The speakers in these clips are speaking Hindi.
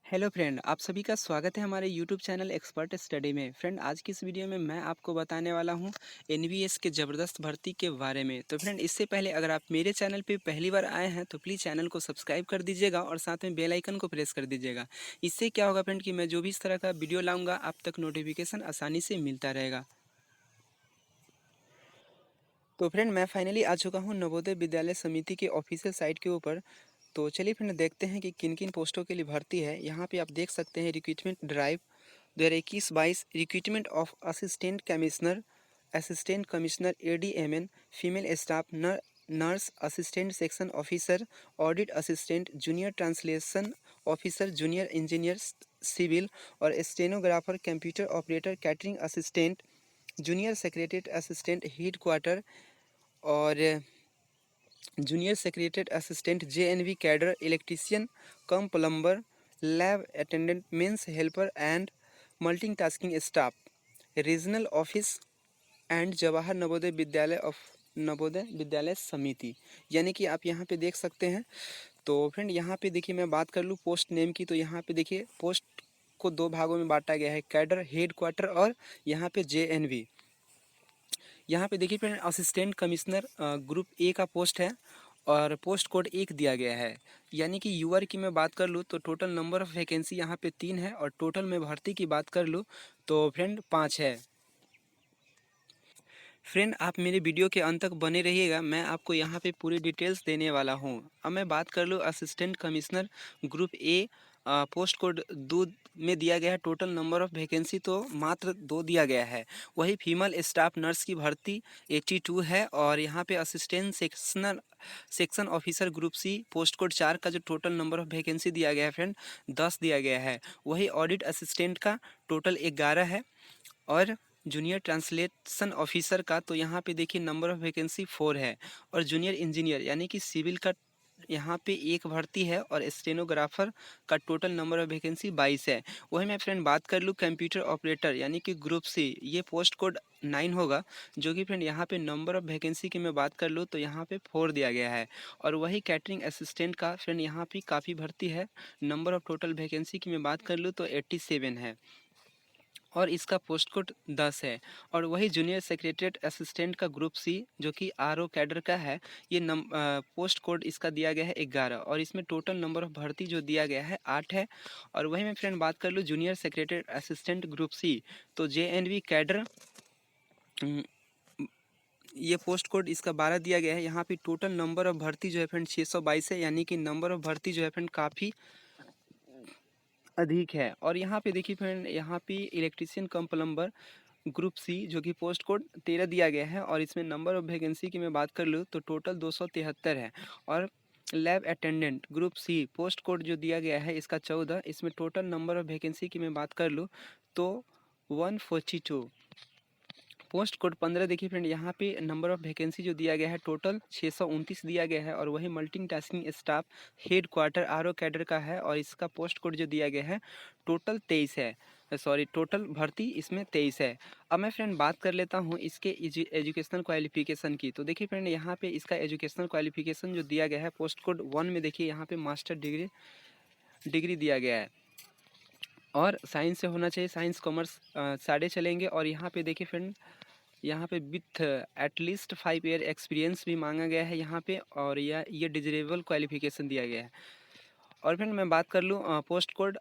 हेलो फ्रेंड, आप सभी का स्वागत है हमारे यूट्यूब चैनल एक्सपर्ट स्टडी में। फ्रेंड, आज की इस वीडियो में मैं आपको बताने वाला हूं एनवीएस के ज़बरदस्त भर्ती के बारे में। तो फ्रेंड, इससे पहले अगर आप मेरे चैनल पे पहली बार आए हैं तो प्लीज़ चैनल को सब्सक्राइब कर दीजिएगा और साथ में बेल आइकन को प्रेस कर दीजिएगा। इससे क्या होगा फ्रेंड कि मैं जो भी इस तरह का वीडियो लाऊंगा आप तक नोटिफिकेशन आसानी से मिलता रहेगा। तो फ्रेंड, मैं फाइनली आ चुका हूँ नवोदय विद्यालय समिति के ऑफिशियल साइट के ऊपर। तो चलिए फ्रेंड, देखते हैं कि किन किन पोस्टों के लिए भर्ती है। यहाँ पे आप देख सकते हैं recruitment drive 2021-22 recruitment of assistant commissioner ADMN, female staff nurse, assistant section officer, audit assistant, junior translation officer, junior engineer civil और stenographer, computer operator, catering assistant, junior secretary assistant head quarter और junior secretary assistant JNV cadre, electrician cum plumber, lab attendant, mess helper and multitasking staff, regional office and Jawahar Navodaya Vidyalaya Samiti. यानी कि आप यहाँ पे देख सकते हैं। तो फ्रेंड, यहाँ पे देखिए, मैं बात कर लूँ पोस्ट नेम की, तो यहाँ पे देखिए पोस्ट को दो भागों में बांटा गया है, कैडर, हेड क्वार्टर और यहाँ पे जेएनवी। यहाँ पे देखिए friend, assistant commissioner group A का पोस्ट है और पोस्ट कोड 1 दिया गया है। यानी कि यूआर की मैं बात कर लूँ तो टोटल नंबर ऑफ वैकेंसी यहाँ पे 3 है और टोटल में भर्ती की बात कर लूँ तो फ्रेंड 5 है। फ्रेंड, आप मेरे वीडियो के अंत तक बने रहिएगा, मैं आपको यहाँ पे पूरी डिटेल्स देने वाला हूँ। अब मैं बात कर लूँ assistant commissioner group A, post code 2 में दिया गया है। टोटल नंबर ऑफ वैकेंसी तो मात्र 2 दिया गया है। वही फीमेल स्टाफ नर्स की भर्ती 82 है और यहाँ पे assistant section officer group C post code 4 का जो टोटल नंबर ऑफ वैकेंसी दिया गया है फ्रेंड 10 दिया गया है। वही ऑडिट असिस्टेंट का टोटल 11 है और जूनियर ट्रांसलेशन ऑफिसर का तो यहाँ पे देखिए नंबर ऑफ वैकेंसी 4 है और जूनियर इंजीनियर यानी कि सिविल का यहाँ पे एक भर्ती है और स्टेनोग्राफर का टोटल नंबर ऑफ वैकेंसी 22 है। वही मैं फ्रेंड बात कर लूँ कंप्यूटर ऑपरेटर यानी कि ग्रुप सी, ये पोस्ट कोड 9 होगा, जो कि फ्रेंड यहाँ पे नंबर ऑफ वैकेंसी की मैं बात कर लूँ तो यहाँ पे 4 दिया गया है। और वही कैटरिंग असिस्टेंट का फ्रेंड यहाँ पे काफ़ी भर्ती है। नंबर ऑफ टोटल वैकेंसी की मैं बात कर लूँ तो 87 है और इसका पोस्ट कोड 10 है। और वही जूनियर सेक्रेटरीट असिस्टेंट का ग्रुप सी जो कि आरओ कैडर का है, ये पोस्ट कोड इसका दिया गया है 11 और इसमें टोटल नंबर ऑफ भर्ती जो दिया गया है 8 है। और वही मैं फ्रेंड बात कर लूँ junior secretariat assistant group C, तो जेएनवी कैडर, ये पोस्ट कोड इसका 12 दिया गया है। यहाँ पे टोटल नंबर ऑफ भर्ती जो है फ्रेंड 622 है, यानी कि नंबर ऑफ भर्ती जो है फ्रेंड काफ़ी अधिक है। और यहाँ पे देखिए फ्रेंड, यहाँ पे electrician cum plumber group C जो कि पोस्ट कोड 13 दिया गया है और इसमें नंबर ऑफ वैकेंसी की मैं बात कर लूँ तो टोटल 273 है। और lab attendant group C post code जो दिया गया है इसका 14, इसमें टोटल नंबर ऑफ वैकेंसी की मैं बात कर लूँ तो 142। पोस्ट कोड 15 देखिए फ्रेंड, यहाँ पे नंबर ऑफ वैकेंसी जो दिया गया है टोटल 629 दिया गया है और वही multitasking staff head quarter RO cadre का है और इसका पोस्ट कोड जो दिया गया है टोटल 23 है। सॉरी, टोटल भर्ती इसमें 23 है। अब मैं फ्रेंड बात कर लेता हूँ इसके एजुकेशनल क्वालिफिकेशन की। तो देखिए फ्रेंड, यहाँ पे इसका एजुकेशनल क्वालिफिकेशन जो दिया गया है पोस्ट कोड 1 में देखिए यहाँ पे मास्टर डिग्री दिया गया है और साइंस से होना चाहिए, साइंस कॉमर्स सारे चलेंगे। और यहाँ पे देखिए फ्रेंड, यहाँ पे विथ एटलीस्ट 5 ईयर एक्सपीरियंस भी मांगा गया है यहाँ पे और ये डिजरेबल क्वालिफिकेशन दिया गया है। और फिर मैं बात कर लूँ पोस्ट कोड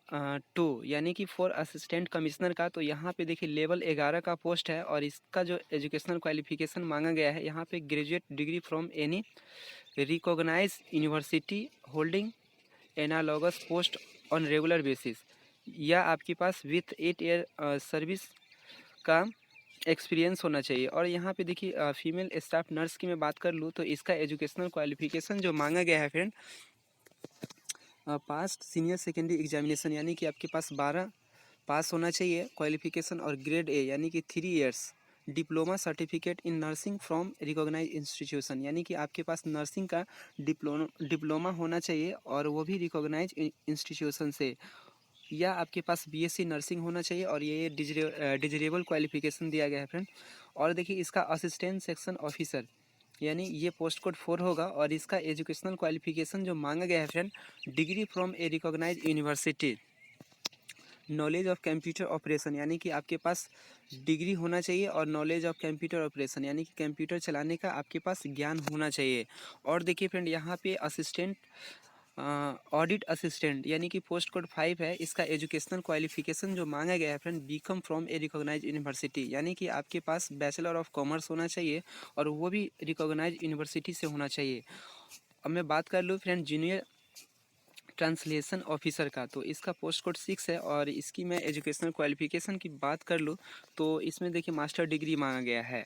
2 यानी कि फॉर असिस्टेंट कमिश्नर का, तो यहाँ पे देखिए लेवल 11 का पोस्ट है और इसका जो एजुकेशनल क्वालिफिकेशन मांगा गया है यहाँ पे graduate degree from any recognize university holding analogous post on regular basis, या आपके पास विथ 8 ईयर सर्विस का एक्सपीरियंस होना चाहिए। और यहाँ पे देखिए फीमेल स्टाफ नर्स की मैं बात कर लूँ तो इसका एजुकेशनल क्वालिफिकेशन जो मांगा गया है friend past senior secondary examination यानी कि आपके पास 12 पास होना चाहिए क्वालिफिकेशन और ग्रेड ए यानी कि 3 years diploma certificate in nursing from recognize institution, यानी कि आपके पास नर्सिंग का डिप्लोमा होना चाहिए और वो भी रिकॉग्नाइज इंस्टीट्यूशन से, या आपके पास बीएससी नर्सिंग होना चाहिए और ये डिजरेबल क्वालिफिकेशन दिया गया है फ्रेंड। और देखिए इसका असिस्टेंट सेक्शन ऑफिसर यानी ये पोस्ट कोड 4 होगा और इसका एजुकेशनल क्वालिफिकेशन जो मांगा गया है friend degree from a recognize university, knowledge of computer operation, यानी कि आपके पास डिग्री होना चाहिए, और नॉलेज ऑफ कंप्यूटर ऑपरेशन यानी कि कंप्यूटर चलाने का आपके पास ज्ञान होना चाहिए। और देखिए फ्रेंड, यहाँ पे असिस्टेंट ऑडिट असिस्टेंट यानी कि पोस्ट कोड 5 है, इसका एजुकेशनल क्वालिफिकेशन जो मांगा गया है friend, BCom from a recognize university, यानी कि आपके पास बैचलर ऑफ कॉमर्स होना चाहिए, और वो भी रिकॉग्नाइज यूनिवर्सिटी से होना चाहिए। अब मैं बात कर लूँ फ्रेंड जूनियर ट्रांसलेशन ऑफिसर का, तो इसका पोस्ट कोड 6 है, और इसकी मैं एजुकेशनल क्वालिफिकेशन की बात कर लूँ तो इसमें देखिए मास्टर डिग्री मांगा गया है।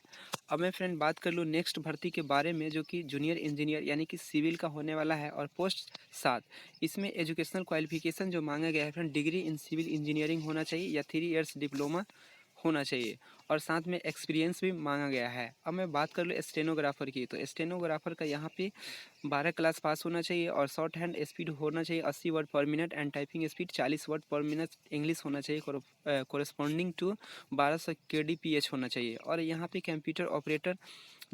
अब मैं फ्रेंड बात कर लूँ नेक्स्ट भर्ती के बारे में, जो कि जूनियर इंजीनियर यानी कि सिविल का होने वाला है, और पोस्ट 7। इसमें एजुकेशनल क्वालिफिकेशन जो मांगा गया है friend, degree in civil engineering होना चाहिए या 3 ईयर्स डिप्लोमा होना चाहिए, और साथ में एक्सपीरियंस भी मांगा गया है। अब मैं बात कर लूँ स्टेनोग्राफर की, तो स्टेनोग्राफर का यहाँ पे 12 क्लास पास होना चाहिए, और शॉर्ट हैंड स्पीड होना चाहिए 80 वर्ड पर minute, and typing speed 40 word पर मिनट इंग्लिश होना चाहिए, कोरस्पॉन्डिंग टू 1200 kbps होना चाहिए। और यहाँ पे कंप्यूटर ऑपरेटर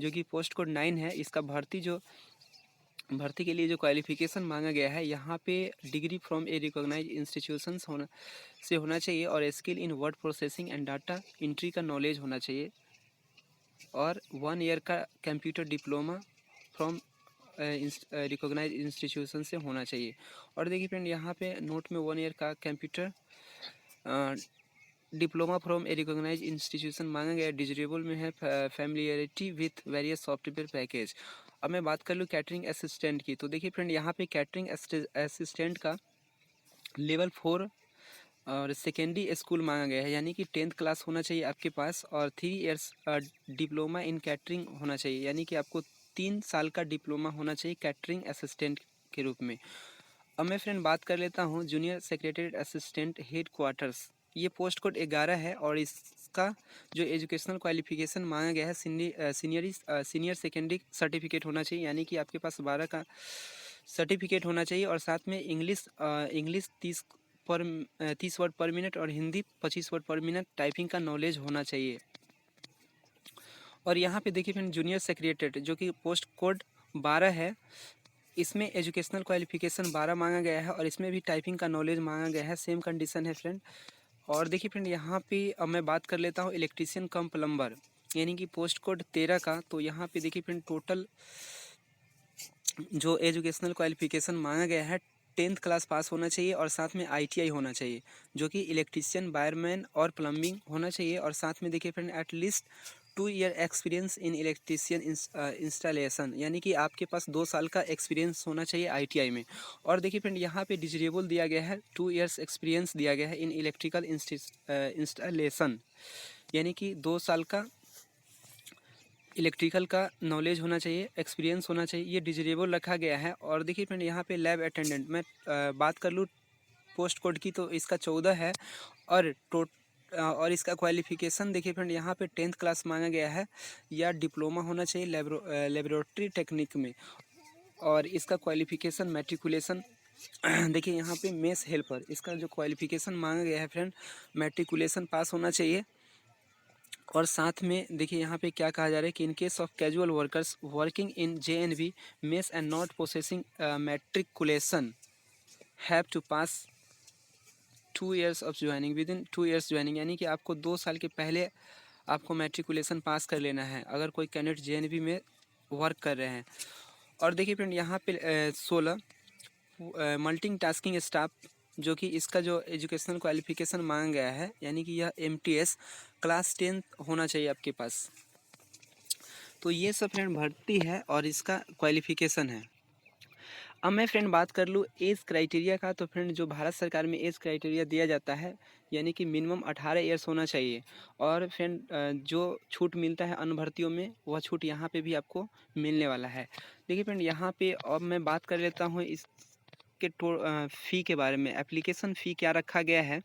जो कि पोस्ट कोड 9 है, इसका भर्ती के लिए जो क्वालिफिकेशन मांगा गया है, यहाँ पे degree from a recognize institutions होना चाहिए, और skill in word processing and data entry का नॉलेज होना चाहिए, और 1 ईयर का computer diploma from recognize institution से होना चाहिए। और देखिए फ्रेंड, यहाँ पे नोट में 1 ईयर का computer diploma from a recognize institution मांगा गया, डिजरेबल में है familiarity with various software package. अब मैं बात कर लूँ कैटरिंग असिस्टेंट की, तो देखिए फ्रेंड, यहाँ पे कैटरिंग असिस्टेंट का लेवल 4 और सेकेंडरी स्कूल मांगा गया है, यानी कि 10th क्लास होना चाहिए आपके पास, और 3 ईयर्स डिप्लोमा इन कैटरिंग होना चाहिए, यानी कि आपको 3 साल का डिप्लोमा होना चाहिए कैटरिंग असिस्टेंट के रूप में। अब मैं फ्रेंड बात कर लेता हूँ junior secretary assistant head quarters, ये पोस्ट कोड 11 है, और इसका जो एजुकेशनल क्वालिफिकेशन मांगा गया है सीनियर सेकेंडरी सर्टिफिकेट होना चाहिए, यानी कि आपके पास 12 का सर्टिफिकेट होना चाहिए, और साथ में इंग्लिश 30 वर्ड पर मिनट और हिंदी 25 वर्ड पर मिनट टाइपिंग का नॉलेज होना चाहिए। और यहाँ पे देखिए फ्रेंड जूनियर सेक्रेटरी जो कि पोस्ट कोड 12 है, इसमें एजुकेशनल क्वालिफिकेशन 12 मांगा गया है, और इसमें भी टाइपिंग का नॉलेज मांगा गया है, सेम कंडीशन है फ्रेंड। और देखिए फ्रेंड, यहाँ पे अब मैं बात कर लेता हूँ इलेक्ट्रीशियन कम प्लम्बर यानी कि पोस्ट कोड 13 का, तो यहाँ पे देखिए फ्रेंड टोटल जो एजुकेशनल क्वालिफिकेशन मांगा गया है 10th क्लास पास होना चाहिए, और साथ में ITI होना चाहिए, जो कि इलेक्ट्रीशियन वायरमैन और प्लम्बिंग होना चाहिए, और साथ में देखिए friend at least 2 year experience in electrician installation, यानी कि आपके पास 2 साल का एक्सपीरियंस होना चाहिए ITI में। और देखिए फ्रेंड, यहाँ पे डिजरेबल दिया गया है, 2 ईयर्स एक्सपीरियंस दिया गया है इन इलेक्ट्रिकल इंस्टॉलेशन, यानी कि 2 साल का इलेक्ट्रिकल का नॉलेज होना चाहिए, एक्सपीरियंस होना चाहिए, ये डिजरेबल रखा गया है। और देखिए फ्रेंड, यहाँ पे लैब अटेंडेंट मैं बात कर लूँ पोस्ट कोड की, तो इसका 14 है, और और इसका क्वालिफिकेशन देखिए फ्रेंड, यहाँ पे 10th क्लास मांगा गया है, या डिप्लोमा होना चाहिए लेबोरेटरी टेक्निक में, और इसका क्वालिफिकेशन मैट्रिकुलेशन देखिए यहाँ पे मेस हेल्पर, इसका जो क्वालिफिकेशन मांगा गया है फ्रेंड, मैट्रिकुलेशन पास होना चाहिए। और साथ में देखिए यहाँ पे क्या कहा जा रहा है कि in case of casual workers working in JNV mess and not processing matriculation have to pass 2 years of joining within 2 years joining, यानी कि आपको 2 साल के पहले आपको मैट्रिकुलेशन पास कर लेना है अगर कोई कैंडिडेट JNV में वर्क कर रहे हैं। और देखिए फ्रेंड, यहाँ पे 16 मल्टी टास्किंग स्टाफ, जो कि इसका जो एजुकेशनल क्वालिफिकेशन मांगा गया है, यानी कि यह MTS क्लास 10 होना चाहिए आपके पास। तो ये सब फ्रेंड भर्ती है और इसका क्वालिफिकेशन है। अब मैं फ्रेंड बात कर लूँ एज क्राइटेरिया का, तो फ्रेंड जो भारत सरकार में एज क्राइटेरिया दिया जाता है, यानी कि मिनिमम 18 ईयर्स होना चाहिए। और फ्रेंड जो छूट मिलता है अन्य भर्तियों में, वह छूट यहाँ पे भी आपको मिलने वाला है। देखिए फ्रेंड, यहाँ पे अब मैं बात कर लेता हूँ इसके फ़ी के बारे में, एप्लीकेशन फ़ी क्या रखा गया है।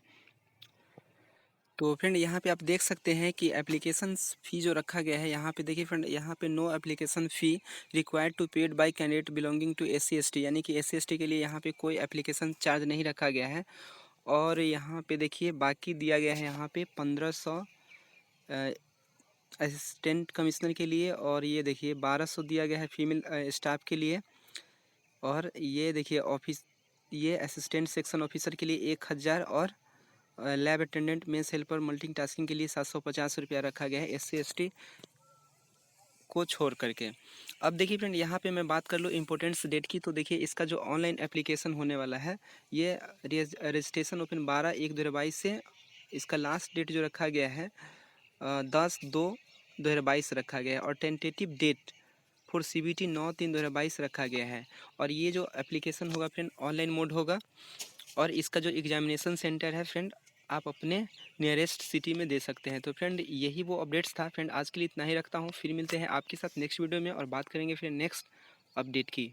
तो फ्रेंड यहाँ पे आप देख सकते हैं कि एप्लीकेशन फ़ी जो रखा गया है, यहाँ पे देखिए फ्रेंड, यहाँ पे no application fee required to paid by candidate belonging to SC ST, यानी कि SC ST के लिए यहाँ पे कोई एप्लीकेशन चार्ज नहीं रखा गया है। और यहाँ पे देखिए बाकी दिया गया है यहाँ पे 1500 असिस्टेंट कमिश्नर के लिए, और ये देखिए 1200 दिया गया है फीमेल स्टाफ के लिए। और ये देखिए ये असिस्टेंट सेक्शन ऑफिसर के लिए 1000, और lab attendant, mess helper, multitasking के लिए 750 रुपया रखा गया है SC ST को छोड़ करके। अब देखिए फ्रेंड, यहाँ पे मैं बात कर लूँ इम्पोर्टेंस डेट की, तो देखिए इसका जो ऑनलाइन एप्लीकेशन होने वाला है, ये रजिस्ट्रेशन ओपन 12/1/2022 से, इसका लास्ट डेट जो रखा गया है 10/2/2022 रखा गया है, और टेंटेटिव डेट फॉर CBT 9/3/2022 रखा गया है। और ये जो एप्लीकेशन होगा फ्रेंड, ऑनलाइन मोड होगा, और इसका जो एग्जामिनेशन सेंटर है फ्रेंड, आप अपने नियरेस्ट सिटी में दे सकते हैं। तो फ्रेंड यही वो अपडेट्स था फ्रेंड, आज के लिए इतना ही रखता हूँ, फिर मिलते हैं आपके साथ नेक्स्ट वीडियो में और बात करेंगे फिर नेक्स्ट अपडेट की।